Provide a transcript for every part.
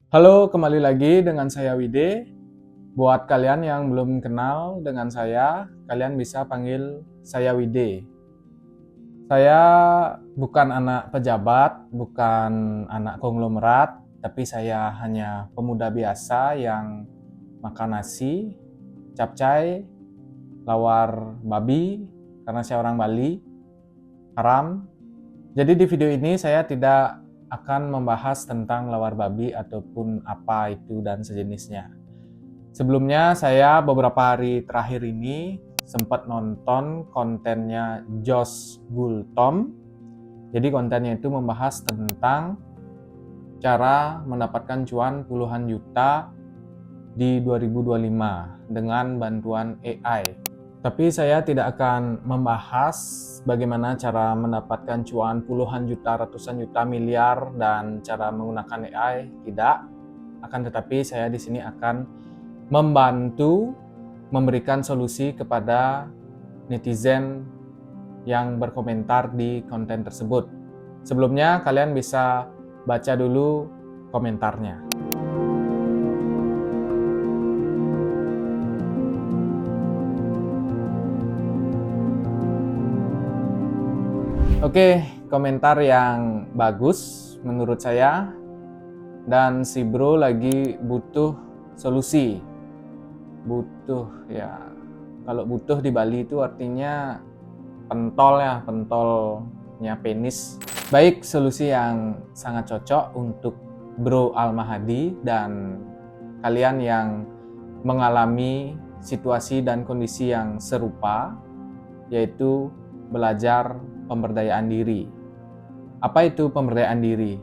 Halo, kembali lagi dengan saya Wide. Buat kalian yang belum kenal dengan saya, kalian bisa panggil saya Wide. Saya bukan anak pejabat, bukan anak konglomerat, tapi saya hanya pemuda biasa yang makan nasi, capcay, lawar babi, karena saya orang Bali, haram. Jadi di video ini saya tidak akan membahas tentang lawar babi ataupun apa itu dan sejenisnya. Sebelumnya saya beberapa hari terakhir ini sempat nonton kontennya Josh Gultom. Jadi kontennya itu membahas tentang cara mendapatkan cuan puluhan juta di 2025 dengan bantuan AI. Tapi saya tidak akan membahas bagaimana cara mendapatkan cuan puluhan juta, ratusan juta, miliar dan cara menggunakan AI, tidak. Akan tetapi saya di sini akan membantu memberikan solusi kepada netizen yang berkomentar di konten tersebut. Sebelumnya kalian bisa baca dulu komentarnya. Oke, komentar yang bagus menurut saya, dan si bro lagi butuh solusi. Kalau butuh di Bali itu artinya pentol ya, pentolnya penis. Baik, solusi yang sangat cocok untuk Bro Al-Mahadi dan kalian yang mengalami situasi dan kondisi yang serupa, yaitu belajar pemberdayaan diri. Apa itu pemberdayaan diri?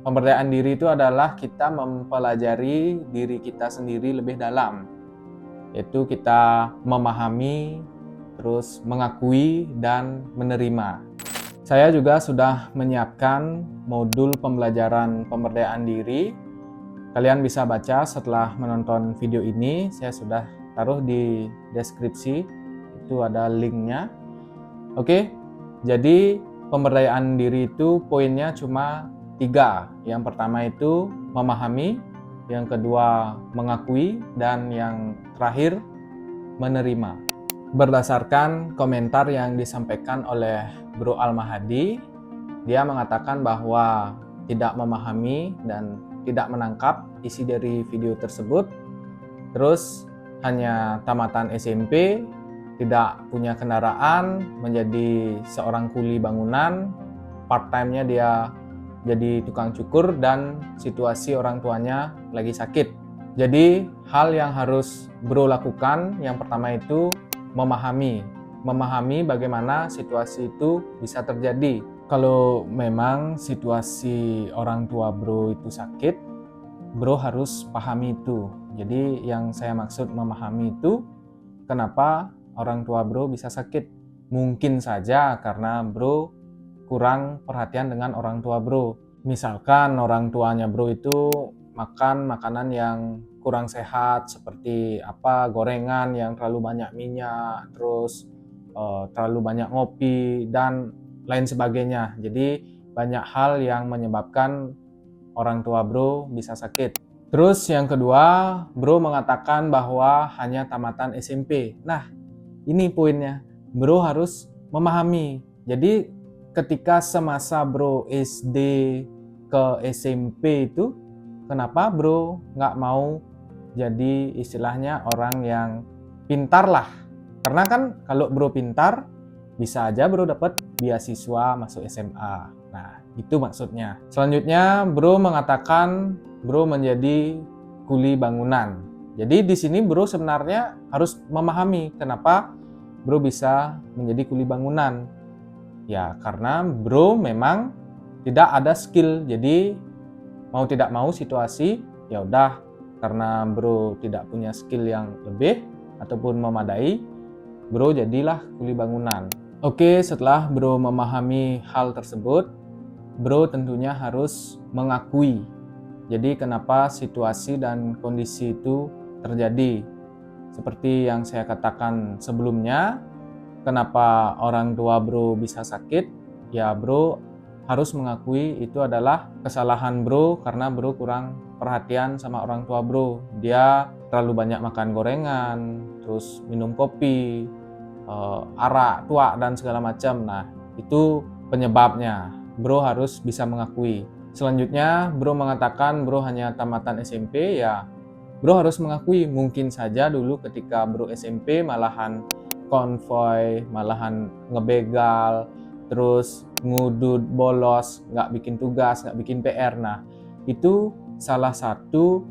Pemberdayaan diri itu adalah kita mempelajari diri kita sendiri lebih dalam, yaitu kita memahami, terus mengakui dan menerima. Saya juga sudah menyiapkan modul pembelajaran pemberdayaan diri. Kalian bisa baca setelah menonton video ini, saya sudah taruh di deskripsi, itu ada linknya. Oke, jadi pemberdayaan diri itu poinnya cuma 3. Yang pertama itu memahami, yang kedua mengakui, dan yang terakhir menerima. Berdasarkan komentar yang disampaikan oleh Bro Al-Mahadi, dia mengatakan bahwa tidak memahami dan tidak menangkap isi dari video tersebut. Terus hanya tamatan SMP, tidak punya kendaraan, menjadi seorang kuli bangunan, part-time-nya dia jadi tukang cukur, dan situasi orang tuanya lagi sakit. Jadi hal yang harus bro lakukan yang pertama itu memahami bagaimana situasi itu bisa terjadi. Kalau memang situasi orang tua bro itu sakit, bro harus pahami itu. Jadi yang saya maksud memahami itu, kenapa orang tua bro bisa sakit? Mungkin saja karena bro kurang perhatian dengan orang tua bro. Misalkan orang tuanya bro itu makan makanan yang kurang sehat, seperti gorengan yang terlalu banyak minyak, terus terlalu banyak ngopi dan lain sebagainya. Jadi banyak hal yang menyebabkan orang tua bro bisa sakit. Terus yang kedua, bro mengatakan bahwa hanya tamatan SMP. Nah, ini poinnya, bro harus memahami. Jadi ketika semasa bro SD ke SMP itu, kenapa bro nggak mau jadi istilahnya orang yang pintar lah? Karena kan kalau bro pintar, bisa aja bro dapat beasiswa masuk SMA. Nah, itu maksudnya. Selanjutnya, bro mengatakan bro menjadi kuli bangunan. Jadi di sini bro sebenarnya harus memahami kenapa bro bisa menjadi kuli bangunan. Ya, karena bro memang tidak ada skill. Jadi mau tidak mau situasi, ya udah, karena bro tidak punya skill yang lebih ataupun memadai, bro jadilah kuli bangunan. Oke, setelah bro memahami hal tersebut, bro tentunya harus mengakui. Jadi kenapa situasi dan kondisi itu terjadi. Seperti yang saya katakan sebelumnya, kenapa orang tua bro bisa sakit? Ya bro harus mengakui itu adalah kesalahan bro karena bro kurang perhatian sama orang tua bro. Dia terlalu banyak makan gorengan, terus minum kopi, arak, tuak, dan segala macam. Nah, itu penyebabnya. Bro harus bisa mengakui. Selanjutnya, bro mengatakan bro hanya tamatan SMP, ya bro harus mengakui mungkin saja dulu ketika bro SMP malahan konvoy, malahan ngebegal, terus ngudut, bolos, nggak bikin tugas, nggak bikin PR. Nah, itu salah satu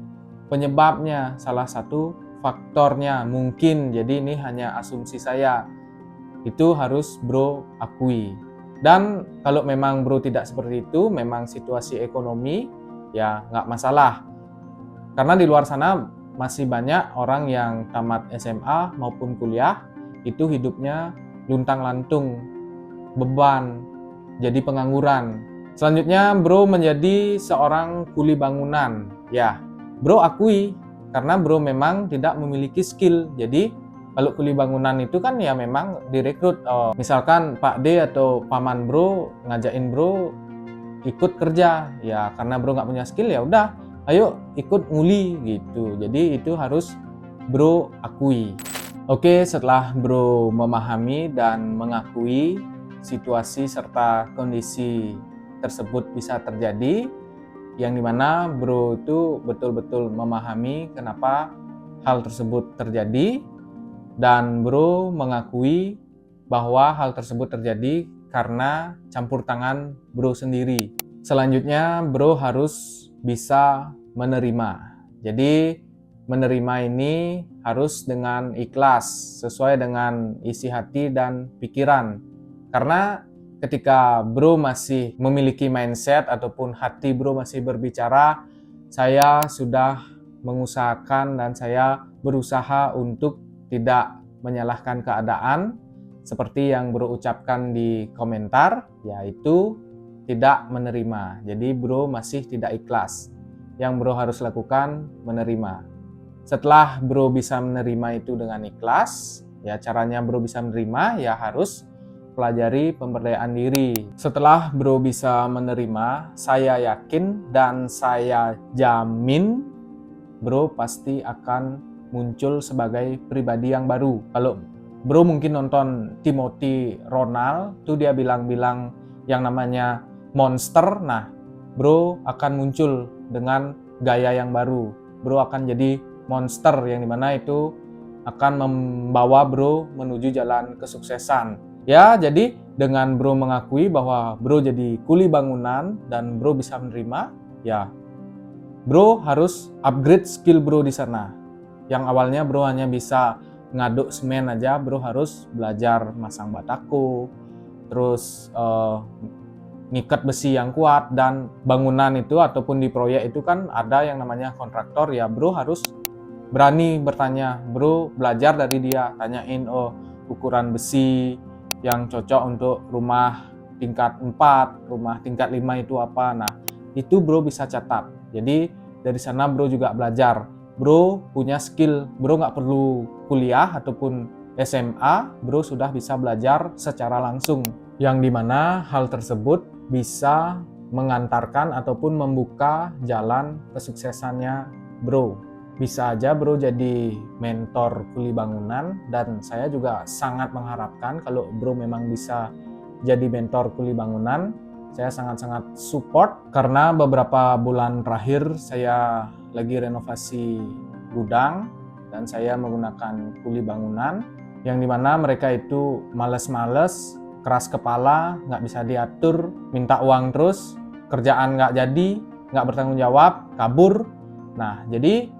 penyebabnya, salah satu faktornya mungkin. Jadi ini hanya asumsi saya. Itu harus bro akui. Dan kalau memang bro tidak seperti itu, memang situasi ekonomi, ya nggak masalah. Karena di luar sana masih banyak orang yang tamat SMA maupun kuliah, itu hidupnya luntang-lantung, beban, jadi pengangguran. Selanjutnya bro menjadi seorang kuli bangunan. Ya, bro akui karena bro memang tidak memiliki skill. Jadi kalau kuli bangunan itu kan ya memang direkrut. Misalkan Pak D atau paman bro ngajakin bro ikut kerja, ya karena bro nggak punya skill, ya udah ayo ikut nguli gitu. Jadi itu harus bro akui. Oke, setelah bro memahami dan mengakui situasi serta kondisi tersebut bisa terjadi, yang dimana bro itu betul-betul memahami kenapa hal tersebut terjadi, dan bro mengakui bahwa hal tersebut terjadi karena campur tangan bro sendiri. Selanjutnya bro harus bisa menerima. Jadi menerima ini harus dengan ikhlas, sesuai dengan isi hati dan pikiran. Karena ketika bro masih memiliki mindset ataupun hati bro masih berbicara, saya sudah mengusahakan dan saya berusaha untuk tidak menyalahkan keadaan seperti yang bro ucapkan di komentar, yaitu tidak menerima. Jadi bro masih tidak ikhlas. Yang bro harus lakukan menerima. Setelah bro bisa menerima itu dengan ikhlas, ya caranya bro bisa menerima ya harus pelajari pemberdayaan diri. Setelah bro bisa menerima, saya yakin dan saya jamin bro pasti akan muncul sebagai pribadi yang baru. Kalau bro mungkin nonton Timothy Ronald, tuh dia bilang-bilang yang namanya monster. Nah, bro akan muncul dengan gaya yang baru. Bro akan jadi monster yang dimana itu akan membawa bro menuju jalan kesuksesan. Ya, jadi dengan bro mengakui bahwa bro jadi kuli bangunan dan bro bisa menerima, ya bro harus upgrade skill bro di sana. Yang awalnya bro hanya bisa ngaduk semen aja, bro harus belajar masang batako, terus ngikat besi yang kuat. Dan bangunan itu ataupun di proyek itu kan ada yang namanya kontraktor, ya bro harus berani bertanya. Bro belajar dari dia, tanyain ukuran besi yang cocok untuk rumah tingkat 4, rumah tingkat 5 itu apa. Nah, itu bro bisa catat. Jadi dari sana bro juga belajar. Bro punya skill, bro nggak perlu kuliah ataupun SMA, bro sudah bisa belajar secara langsung. Yang dimana hal tersebut bisa mengantarkan ataupun membuka jalan kesuksesannya bro. Bisa aja bro jadi mentor kuli bangunan, dan saya juga sangat mengharapkan kalau bro memang bisa jadi mentor kuli bangunan. Saya sangat-sangat support karena beberapa bulan terakhir saya lagi renovasi gudang dan saya menggunakan kuli bangunan yang dimana mereka itu males-males, keras kepala, nggak bisa diatur, minta uang terus, kerjaan nggak jadi, nggak bertanggung jawab, kabur. Nah, jadi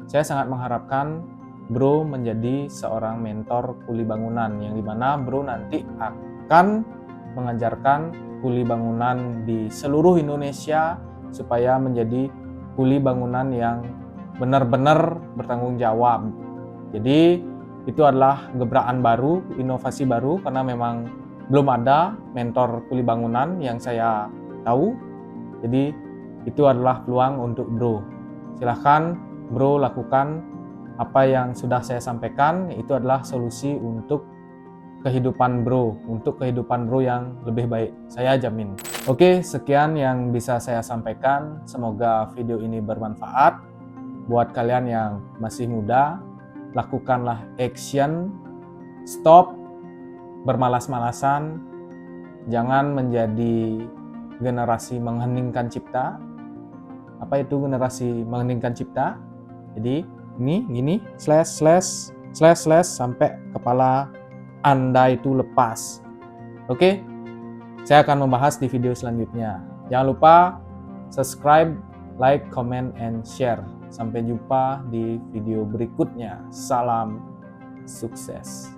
saya sangat mengharapkan bro menjadi seorang mentor kuli bangunan yang dimana bro nanti akan mengajarkan kuli bangunan di seluruh Indonesia supaya menjadi kuli bangunan yang benar-benar bertanggung jawab. Jadi itu adalah gebrakan baru, inovasi baru, karena memang belum ada mentor kuli bangunan yang saya tahu. Jadi itu adalah peluang untuk bro. Silahkan bro lakukan apa yang sudah saya sampaikan. Itu adalah solusi untuk kehidupan bro, untuk kehidupan bro yang lebih baik. Saya jamin. Oke, sekian yang bisa saya sampaikan. Semoga video ini bermanfaat. Buat kalian yang masih muda, lakukanlah action, stop bermalas-malasan, jangan menjadi generasi mengheningkan cipta. Apa itu generasi mengheningkan cipta? Jadi ini gini, slash sampai kepala Anda itu lepas. Oke, saya akan membahas di video selanjutnya. Jangan lupa subscribe, like, comment, and share. Sampai jumpa di video berikutnya. Salam sukses.